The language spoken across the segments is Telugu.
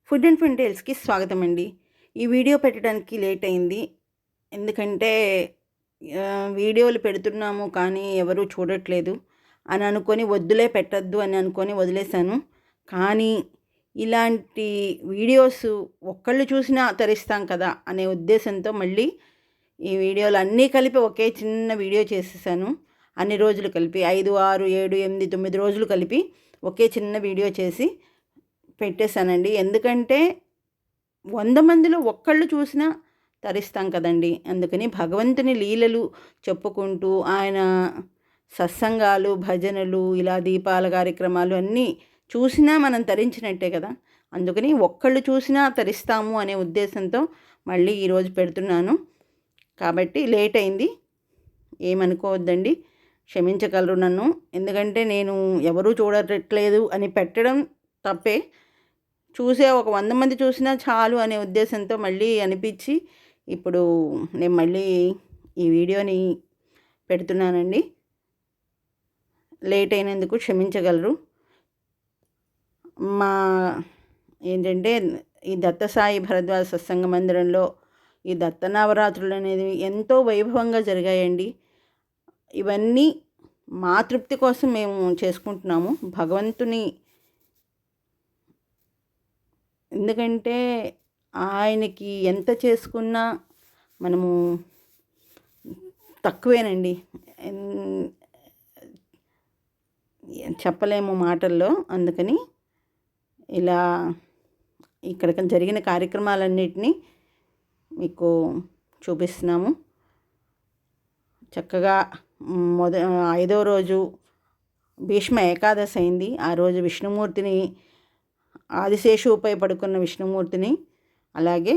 ఫుడ్ అండ్ ఫన్ టేల్స్కి స్వాగతం అండి. ఈ వీడియో పెట్టడానికి లేట్ అయింది. ఎందుకంటే వీడియోలు పెడుతున్నాము కానీ ఎవరు చూడట్లేదు అని అనుకొని వద్దులే పెట్టద్దు అని అనుకొని వదిలేశాను. కానీ ఇలాంటి వీడియోస్ ఒక్కళ్ళు చూసినా తరిస్తాం కదా అనే ఉద్దేశంతో మళ్ళీ ఈ వీడియోలు అన్నీ కలిపి ఒకే చిన్న వీడియో చేసేసాను. అన్ని రోజులు కలిపి 5, 6, 7, 8, 9 రోజులు కలిపి ఒకే చిన్న వీడియో చేసి పెట్టేశానండి. ఎందుకంటే 100 మందిలో ఒక్కళ్ళు చూసినా తరిస్తాం కదండి. అందుకని భగవంతుని లీలలు చెప్పుకుంటూ ఆయన సత్సంగాలు, భజనలు, ఇలా దీపాల కార్యక్రమాలు అన్నీ చూసినా మనం తరించినట్టే కదా. అందుకని ఒక్కళ్ళు చూసినా తరిస్తాము అనే ఉద్దేశంతో మళ్ళీ ఈరోజు పెడుతున్నాను. కాబట్టి లేట్ అయింది, ఏమనుకోవద్దండి, క్షమించగలరు నన్ను. ఎందుకంటే నేను ఎవరూ చూడట్లేదు అని పెట్టడం తప్పే. చూసే ఒక 100 మంది చూసినా చాలు అనే ఉద్దేశంతో మళ్ళీ అనిపించి ఇప్పుడు నేను మళ్ళీ ఈ వీడియోని పెడుతున్నానండి. లేట్ అయినందుకు క్షమించగలరు. మా ఏంటంటే ఈ దత్తసాయి భరద్వాజ సత్సంగ మందిరంలో ఈ దత్త నవరాత్రులు అనేది ఎంతో వైభవంగా జరిగాయండి. ఇవన్నీ మా తృప్తి కోసం మేము చేసుకుంటున్నాము. భగవంతుని ఎందుకంటే ఆయనకి ఎంత చేసుకున్నా మనము తక్కువేనండి, చెప్పలేము మాటల్లో. అందుకని ఇలా ఇక్కడ జరిగిన కార్యక్రమాలన్నిటినీ మీకు చూపిస్తున్నాము. చక్కగా 5వ రోజు భీష్మ ఏకాదశి అయింది. ఆ రోజు విష్ణుమూర్తిని, ఆదిశేషువుపై పడుకున్న విష్ణుమూర్తిని, అలాగే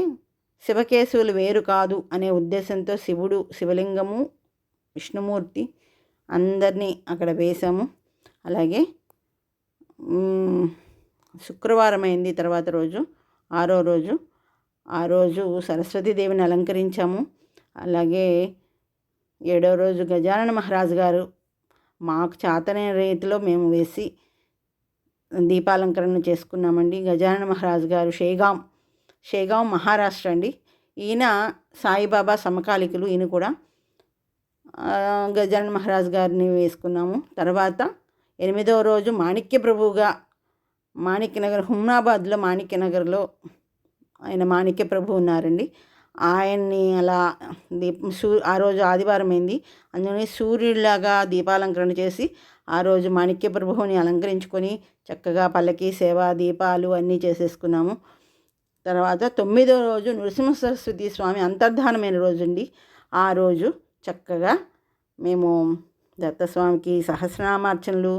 శివకేశవులు వేరు కాదు అనే ఉద్దేశంతో శివుడు, శివలింగము, విష్ణుమూర్తి అందరినీ అక్కడ వేశాము. అలాగే శుక్రవారం అయింది తర్వాత రోజు, 6వ రోజు. ఆ రోజు సరస్వతీదేవిని అలంకరించాము. అలాగే 7వ రోజు గజానన మహారాజు గారు మాకు చాతనైన రీతిలో మేము వేసి దీపాలంకరణ చేసుకున్నామండి. గజానన మహారాజు గారు షేగాం మహారాష్ట్ర అండి. ఈయన సాయిబాబా సమకాలికులు. ఈయన కూడా గజానన మహారాజు గారిని వేసుకున్నాము. తర్వాత 8వ రోజు మాణిక్య ప్రభువుగా మాణిక్యనగర్, హుమ్నాబాద్లో మాణిక్యనగర్లో ఆయన మాణిక్య ప్రభు ఉన్నారండి. ఆయన్ని అలా ఆ రోజు ఆదివారం అయింది. అందుకని సూర్యుడిలాగా దీపాలంకరణ చేసి ఆ రోజు మాణిక్య ప్రభువుని అలంకరించుకొని చక్కగా పల్లకి సేవ, దీపాలు అన్నీ చేసేసుకున్నాము. తర్వాత 9వ రోజు నృసింహ సరస్వతి స్వామి అంతర్ధానమైన రోజు అండి. ఆ రోజు చక్కగా మేము దత్తస్వామికి సహస్రనామార్చనలు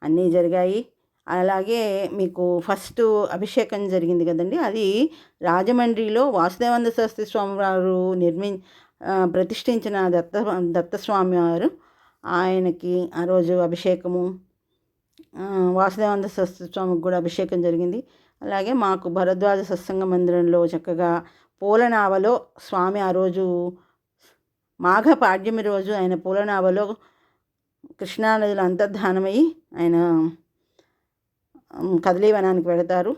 అన్నీ జరిగాయి. అలాగే మీకు ఫస్ట్ అభిషేకం జరిగింది కదండి, అది రాజమండ్రిలో వాసుదేవానంద శాస్త్రి స్వామి వారు ప్రతిష్ఠించిన దత్తస్వామి వారు, ఆయనకి ఆ రోజు అభిషేకము, వాసుదేవానంద శాస్త్రి స్వామికి కూడా అభిషేకం జరిగింది. అలాగే మాకు భరద్వాజ సత్సంగ మందిరంలో చక్కగా పూలనావలో స్వామి ఆ రోజు మాఘ పాడ్యమి రోజు ఆయన పూలనావలో కృష్ణానదిలో అంతర్ధానమై ఆయన కదలీవనానికి వెళతారు.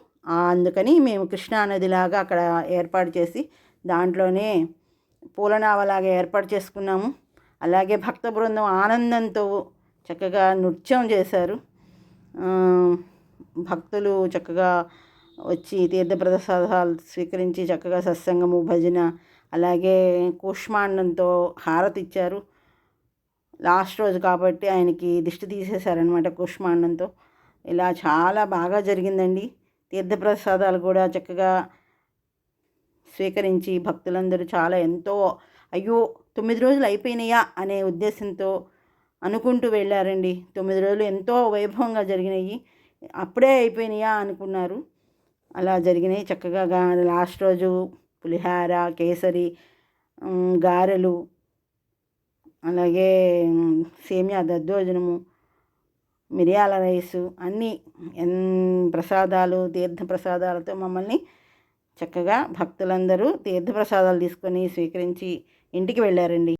అందుకని మేము కృష్ణానదిలాగా అక్కడ ఏర్పాటు చేసి దాంట్లోనే పూలనావలాగా ఏర్పాటు చేసుకున్నాము. అలాగే భక్త బృందం ఆనందంతో చక్కగా నృత్యం చేశారు. భక్తులు చక్కగా వచ్చి తీర్థప్రసాదాలు స్వీకరించి చక్కగా సత్సంగము, భజన, అలాగే కూష్మాండంతో హారతి ఇచ్చారు. లాస్ట్ రోజు కాబట్టి ఆయనకి దిష్టి తీసేశారనమాట కూష్మాండంతో. ఇలా చాలా బాగా జరిగిందండి. తీర్థప్రసాదాలు కూడా చక్కగా స్వీకరించి భక్తులందరూ చాలా ఎంతో అయ్యో 9 రోజులు అయిపోయినాయా అనే ఉద్దేశంతో అనుకుంటూ వెళ్ళారండి. 9 రోజులు ఎంతో వైభవంగా జరిగినాయి, అప్పుడే అయిపోయినాయా అనుకున్నారు. అలా జరిగినాయి చక్కగా. లాస్ట్ రోజు పులిహార, కేసరి, గారెలు, అలాగే సేమియా దద్దోజనము, మిరియాల రైసు అన్నీ ప్రసాదాలు, తీర్థప్రసాదాలతో మమ్మల్ని చక్కగా భక్తులందరూ తీర్థప్రసాదాలు తీసుకొని స్వీకరించి ఇంటికి వెళ్ళారండి.